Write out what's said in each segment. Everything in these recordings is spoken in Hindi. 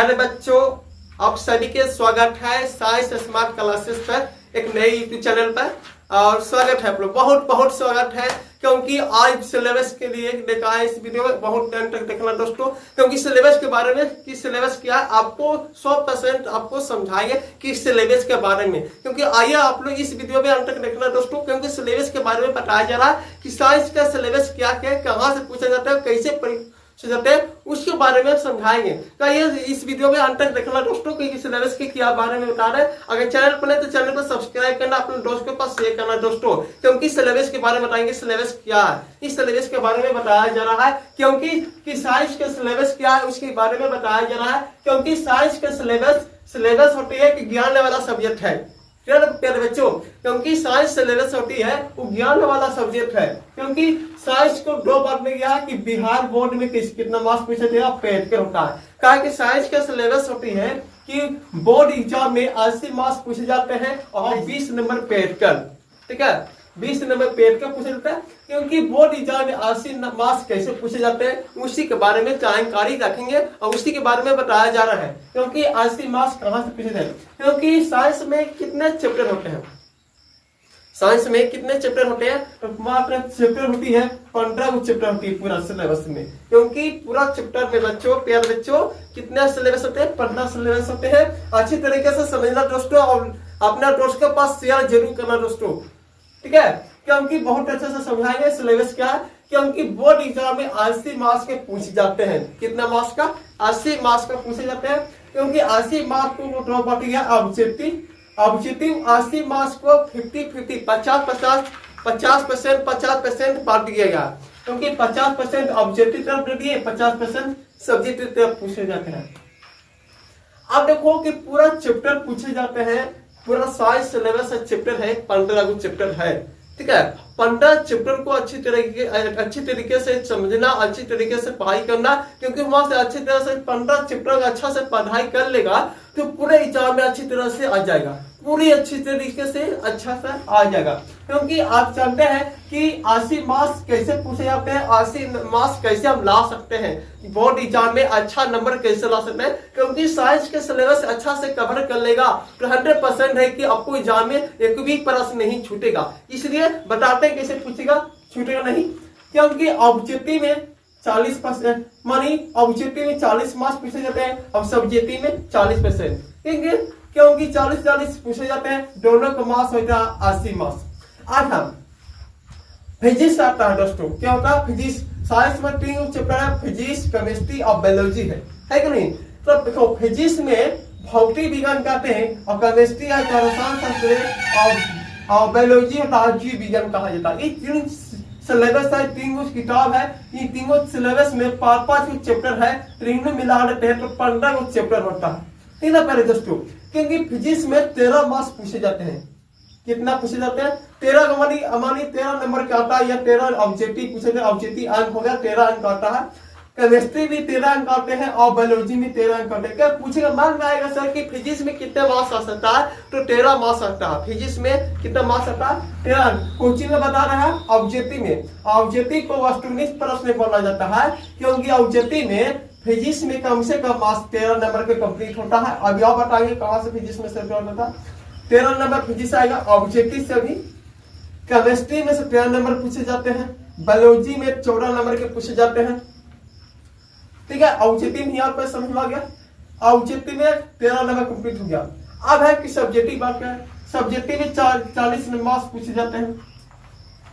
प्यारे बच्चों, आप सभी के स्वागत है साइंस स्मार्ट क्लासेस पर, एक नए यूट्यूब चैनल पर। और स्वागत है आप लोग, बहुत बहुत स्वागत है, क्योंकि आज सिलेबस के लिए देखा है इस वीडियो में। बहुत टाइम तक देखना दोस्तों, क्योंकि सिलेबस के बारे में कि सिलेबस क्या है आपको 100% आपको समझाएंगे कि सिलेबस के बारे में। क्योंकि आइए आप लोग इस वीडियो में अंत तक देखना दोस्तों, क्योंकि सिलेबस के बारे में बताया जा रहा है कि साइंस का सिलेबस क्या क्या, कहाँ से पूछा जाता है, कैसे जाते हैं, उसके बारे में समझाएंगे। तो ये इस वीडियो में अंत तक देखना दोस्तों, क्योंकि सिलेबस के क्या बारे में बता रहे हैं। अगर चैनल पर नहीं तो चैनल को सब्सक्राइब करना, अपने दोस्त के पास शेयर करना दोस्तों, क्योंकि सिलेबस के बारे में बताएंगे। सिलेबस क्या है, इस सिलेबस के बारे में बताया जा रहा है, क्योंकि साइंस का सिलेबस क्या है उसके बारे में बताया जा रहा है। क्योंकि साइंस का सिलेबस होती है कि ज्ञान वाला सब्जेक्ट है प्यारे बच्चों, क्योंकि साइंस सिलेबस होती है वो ज्ञान वाला सब्जेक्ट है। क्योंकि साइंस को दो बार में गया कि बिहार बोर्ड में कितना मार्क्स पूछे थे, पेड के होता है। कहा कि साइंस का सिलेबस होती है कि बोर्ड एग्जाम में 80 मार्क्स पूछे जाते हैं और 20 नंबर पेड कर, ठीक है, 20 नंबर पेड कर पूछे जाते हैं। क्योंकि बोर्ड एग्जाम में 80 मार्क्स कैसे पूछे जाते हैं उसी के बारे में जानकारी रखेंगे और उसी के बारे में बताया जा रहा है। क्योंकि 80 मार्क्स कहां से पूछे जाते हैं, क्योंकि साइंस में कितने चैप्टर होते हैं, साइंस में कितने चैप्टर होते हैं, तो मात्र चैप्टर होती है 15 चैप्टर होती है पूरा सिलेबस में। क्योंकि पूरा चैप्टर में बच्चों, प्यारे बच्चों, कितने सिलेबस होते हैं, 15 सिलेबस होते हैं। अच्छी तरीके से समझना दोस्तों और अपना दोस्त के पास शेयर जरूर करना दोस्तों, ठीक है, क्योंकि बहुत अच्छे से समझाएंगे सिलेबस क्या है। क्योंकि बोर्ड एग्जाम में 80 मार्क्स के पूछे जाते हैं, कितना मार्क्स का, 80 मार्क्स का पूछे जाते हैं। क्योंकि 80 मार्क्स को ड्रॉप आउट किया ऑब्जेक्टिव 80 मार्क्स को 50-50 50% बांट दिया गया। क्योंकि 50% ऑब्जेक्टिव तरफ दे दिए, 50% सब्जेक्टिव तरफ पूछे जाते हैं। अब देखो कि पूरा चैप्टर पूछे जाते हैं, पूरा साइंस सिलेबस चैप्टर है, 15 चैप्टर है, ठीक है। 15 चैप्टर को अच्छी तरीके से समझना, अच्छी तरीके से पढ़ाई करना। क्योंकि वहां से अच्छी तरह से 15 चैप्टर अच्छा से पढ़ाई कर लेगा तो पूरे एग्जाम में अच्छी तरह से आ जाएगा, पूरी अच्छी तरीके से अच्छा से आ जाएगा। क्योंकि आप जानते हैं कि 80 मार्क्स कैसे पूछे जाते हैं, 80 मार्क्स कैसे हम ला सकते हैं, बोर्ड एग्जाम में अच्छा नंबर कैसे ला सकते हैं। क्योंकि साइंस के सिलेबस अच्छा से कवर कर लेगा तो 100% है कि आपको एग्जाम में एक भी प्रश्न नहीं छूटेगा। इसलिए बताते हैं कैसे पूछेगा, छूटेगा नहीं। क्योंकि ऑब्जेक्टिव में 40% मानी ऑब्जेक्टिव में 40 मार्क्स पूछे जाते हैं और सब्जेक्टिव में 40%, ठीक है। क्योंकि 40-40 पूछे जाते हैं, दोनों का मार्क्स होता है 80 मार्क्स। आज हम फिजिक्स आता है दोस्तों, क्या होता है फिजिक्स, साइंस में 3 चैप्टर है, फिजिक्स, केमिस्ट्री और बायोलॉजी है कि नहीं। तो देखो फिजिक्स में भौतिक विज्ञान कहते हैं और केमिस्ट्री है रसायन शास्त्र और बायोलॉजी होता है जीव विज्ञान कहा जाता है। ये 3 सिलेबस है, 3 किताब है। ये 3 सिलेबस में 5-5 चैप्टर है, तीनों मिला लेते हैं तो 15 चैप्टर होता है, ठीक है पहले दोस्तों। क्योंकि फिजिक्स में 13 मार्क्स पूछे जाते हैं, कितना पूछे जाते हैं, 13 का मानी 13 नंबर का आता है, या 13 ऑब्जेक्टिव पूछे थे, ऑब्जेक्टिव अंक हो गया, 13 अंक आता है। केमिस्ट्री भी 13 अंक आते हैं और बायोलॉजी में 13 अंक आते हैं। क्या पूछेगा, मान में आएगा सर कि फिजिक्स में कितने मार्क्स आ सकता है, तो 13 मार्क्स आता है। फिजिक्स में कितना मार्क्स आता है, 13 अंक। कोचिंग में बता रहा है ऑब्जेक्टिव को वस्तुनिष्ठ प्रश्न बोला जाता है। क्योंकि ऑब्जेक्टिव में फिजिक्स में कम से कम मार्क्स 13 नंबर के कंप्लीट होता है। अब यह बताइए कहां से फिजिक्स में से होता है, 13 नंबर फिजिक्स आएगा ऑब्जेक्टिव से भी। केमिस्ट्री में से 13 नंबर पूछे जाते हैं, बायोलॉजी में 14 नंबर के पूछे जाते हैं, ठीक है। ऑब्जेक्टिव यहाँ पर समझ में आ गया, ऑब्जेक्टिव में 13 नंबर कंप्लीट हो गया। अब है कि सब्जेक्टिव बात क्या है, सब्जेक्टिव में 40 मार्क्स पूछे जाते हैं।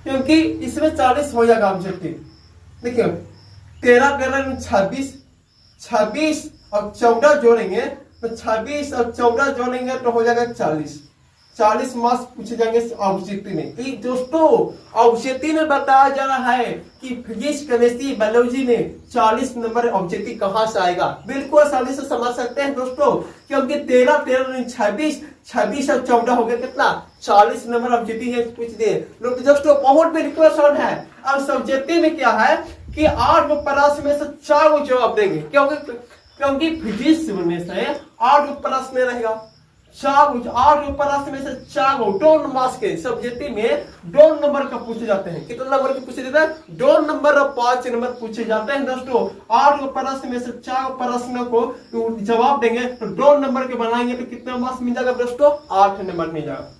क्योंकि इसमें 40 हो जाएगा ऑब्जेक्टिव। देखिए 13 26 और 14 जोड़ेंगे तो 26 और 14 जोड़ेंगे तो हो जाएगा 40 मार्क्स पूछे जाएंगे ऑब्जेक्टिव में। दोस्तों ऑब्जेक्टिव में बताया जा रहा है कि फिजिक्स, केमिस्ट्री, बायोलॉजी में 40 नंबर ऑब्जेक्टिव कहां से आएगा, बिल्कुल आसानी से समझ सकते हैं दोस्तों। क्योंकि 13 26 और 14 हो गया कितना, 40 नंबर ऑब्जेक्टिव पूछ दिए दोस्तों, बहुत बिल्कुल आसान है। अब सब्जेक्टिव में क्या है कि 8 प्रश्न में से 4 जवाब देंगे। क्योंकि फिजिक्स में से 8 प्रश्न रहेगा, आठ प्रश्न में से 4 दो मार्क्स के सब्जेक्टिव में 2 नंबर का पूछे जाते हैं। कितने नंबर के पूछे जाते हैं? 2 नंबर और 5 नंबर पूछे जाते हैं दोस्तों। 8 प्रश्न में से 4 प्रश्न को जवाब देंगे तो 2 नंबर के बनाएंगे तो कितना मार्क्स मिल जाएगा दोस्तों? 8 नंबर मिल जाएगा।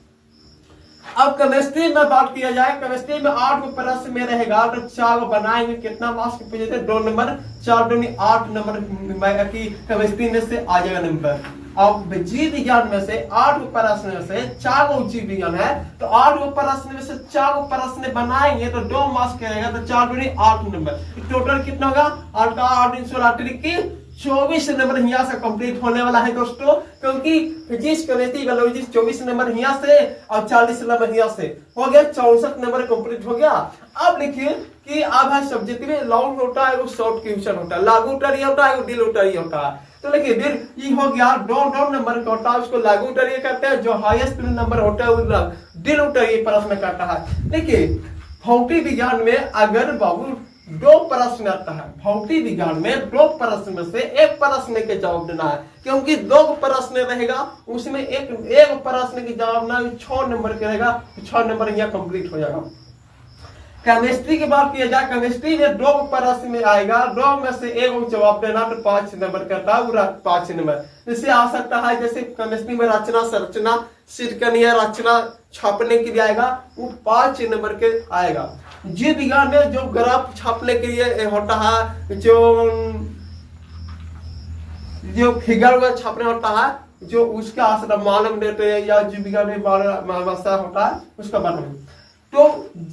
अब केमिस्ट्री में बात किया जाए, केमिस्ट्री में 8 प्रश्न में रहेगा तो 4 बनाएंगे, कितना मार्क्स के पूछे थे? 2 नंबर, 4 दूनी 8 नंबर की केमिस्ट्री में से आ जाएगा नंबर। अब जीव विज्ञान में से 8 प्रश्न में से 4 जीव विज्ञान है तो 8 प्रश्न में से 4 प्रश्न बनाएंगे तो 2 मार्क्स का रहेगा तो 4 दूनी 8 नंबर। टोटल कितना होगा? 8 का 8 × 16 की 24 नंबर यहाँ से कंप्लीट होने वाला है दोस्तों, क्योंकि फिजिक्स केमिस्ट्री बायोलॉजी 24 नंबर यहाँ से और 40 नंबर यहाँ से हो गया, 64 नंबर कंप्लीट हो गया। अब देखिए कि अब है सब्जेक्ट में लॉन्ग होता है, शॉर्ट क्वेश्चन होता है, लागू उत्तरीय होता है, डील उत्तरीय होता है। तो देखिए फिर ये हो गया 2 नंबर का होता है, उसको लागू उत्तरीय करते हैं। जो हाईएस्ट नंबर होता है वो डील उत्तरीय प्रश्न करता है। देखिए भौतिक विज्ञान में अगर बाबू 2 प्रश्न आता है, भौतिक विज्ञान में 2 प्रश्न में से 1 प्रश्न के जवाब देना है, क्योंकि 2 प्रश्न रहेगा उसमें एक प्रश्न के जवाब ना 6 नंबर के रहेगा, 6 नंबर यहाँ कंप्लीट हो जाएगा। केमिस्ट्री की बात किया जाए, केमिस्ट्री में 2 प्रश्न में आएगा, 2 में से 1 जवाब देना तो 5 नंबर करता है, 5 नंबर। जैसे आ सकता है जैसे केमिस्ट्री में रचना, संरचना, सिरकनिया रचना छापने के लिए आएगा, वो 5 नंबर के आएगा। जीव विज्ञान में जो ग्राफ छापने के लिए होता है, जो फिगर छापने होता है, जो उसका आसरा मालूम देते हैं या जीव विज्ञान में होता है उसका मालूम। तो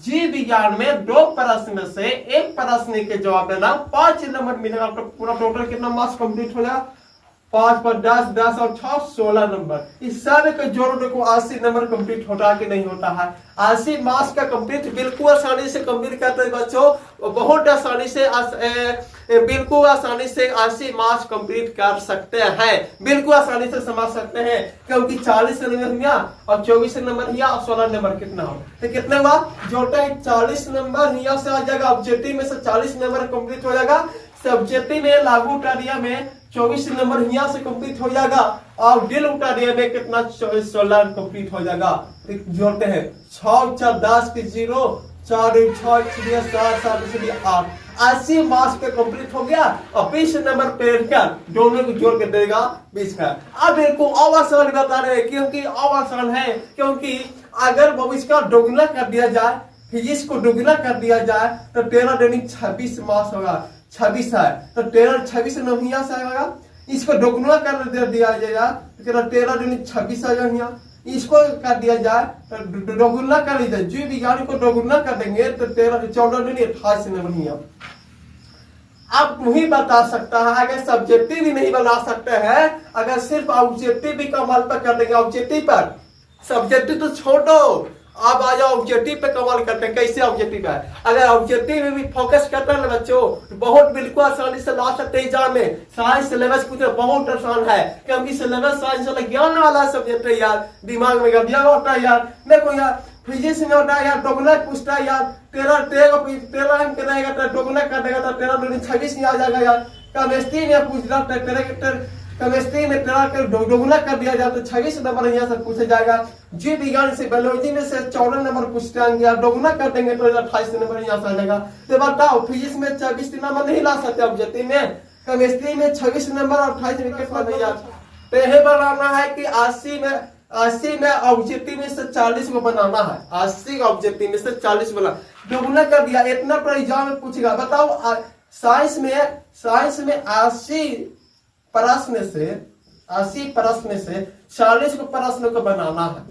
जीव विज्ञान में 2 प्रश्न में से 1 प्रश्न के जवाब देना, 5 नंबर मिलेगा। तो पूरा टोटल कितना मार्क्स कंप्लीट हो जाएगा? 5 पर 10, 10 और 6 16 नंबर। इस सारे का जोड़ देखो 80 नंबर कंप्लीट होता है कि नहीं होता है? 80 मार्क्स का कंप्लीट बिल्कुल आसानी से कंप्लीट करते हैं बच्चों, बहुत आसानी से बिल्कुल आसानी से 80 मार्क्स कंप्लीट कर सकते हैं, बिल्कुल आसानी से समझ सकते हैं, क्योंकि 40 नंबर हुआ और 24 नंबर हुआ और 16 नंबर कितना हो तो कितना हुआ? जोटा है 40 नंबर यहाँ से आ जाएगा, ऑब्जेक्टिव में से 40 नंबर कंप्लीट हो जाएगा, सब्जेक्टिव में लागू उत्तरीय में 24 नंबर यहाँ से कंप्लीट हो जाएगा और डील उत्तरीय में कितना 16 कंप्लीट हो जाएगा। जोड़ते हैं 6 4 10 के 0 4 6 7 7 8 80 मार्क्स का कंप्लीट हो गया और 20 नंबर पेड़ का दोनों को जोड़ के देगा 20 का। अब इनको और आसान बता रहे हैं, क्योंकि और आसान है, क्योंकि अगर भविष्य का दोगुना कर दिया जाए, फिजिक्स को दोगुना कर दिया जाए तो 13 दूनी 26 मार्क्स होगा, 26 है तो 13 26 नंबर से आएगा। इसको दोगुना कर दिया जाएगा तो 13 दूनी 26 आ जाएगा। इसको कर दिया जाए तो दोगुना कर लीजिए, जीव विज्ञान को दोगुना कर देंगे तो 13 14 दूनी 28 नंबर। आप नहीं बता सकता है, अगर सब्जेक्टिव भी नहीं बना सकते हैं, अगर सिर्फ ऑब्जेक्टिव भी कमाल पर कर देंगे, ऑब्जेक्टिव पर, सब्जेक्टिव तो छोड़ो, अब आ जाओ ऑब्जेक्टिव पे कमाल करते हैं। कैसे ऑब्जेक्टिव है? अगर ऑब्जेक्टिव में भी फोकस करते हैं ना बच्चों तो बहुत बिल्कुल आसानी से ला सकते हैं एग्जाम में। साइंस सिलेबस कुछ बहुत आसान है, क्योंकि सिलेबस साइंस वाला ज्ञान वाला सब्जेक्ट है यार, दिमाग में गड़िया होता है यार। देखो यार फिजिक्स में होता है यार, दोगुना पूछता है यार, 13 हम करेगा तो दोगुना कर देगा तो 13 दूनी 26 आ जाएगा यार। केमिस्ट्री में पूछ रहा था, केमिस्ट्री में 13 के दोगुना कर दिया जाए तो 26 नंबर यहाँ से पूछा जाएगा। जीव विज्ञान से बायोलॉजी में से 14 नंबर पूछते हैं, दोगुना कर देंगे तो 28 नंबर यहाँ से आ जाएगा। तो बताओ फिजिक्स में 24 नंबर नहीं ला सकते ऑब्जेक्टिव में, केमिस्ट्री में 26 नंबर और 28 में कितना नहीं आता। तो यही बनाना है कि 80 में ऑब्जेक्टिव में से 40 को बनाना है, 80 ऑब्जेक्टिव में से 40 बना, दोगुना कर दिया। इतना पर एग्जाम में पूछेगा। बताओ साइंस में 80 प्रश्न से 40 को प्रश्न को बनाना है,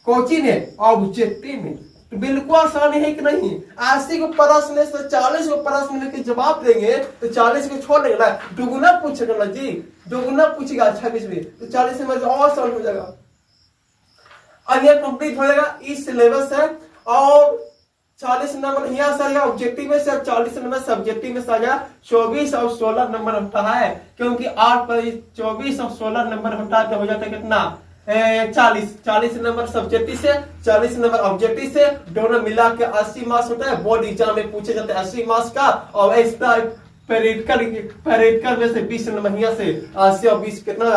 कोचिंग है ऑब्जेक्टिव में, तो बिल्कुल आसानी है कि नहीं? 80 को प्रश्न से 40 को प्रश्न में के जवाब देंगे तो 40 को छोड़ देगा, दोगुना पूछेगा ना जी, दोगुना पूछेगा 26 में तो 40 में और आसान हो जाएगा और यह कंप्लीट हो जाएगा। इस सिलेबस है और 40 नंबर यहाँ से आएगा ऑब्जेक्टिव में से और 40 नंबर सब्जेक्टिव में से आएगा। 24 और 16 नंबर होता है, क्योंकि 8 पर 24 और 16 नंबर होता है तो हो जाता है कितना 40 नंबर सब्जेक्टिव से, 40 नंबर ऑब्जेक्टिव से, दोनों मिला के 80 मार्क्स होता है। बोर्ड एग्जाम में पूछे जाते हैं 80 मार्क्स का और एक्स्ट्रा पेरिटिकल में से 20 नंबर यहाँ से 80 और 20 कितना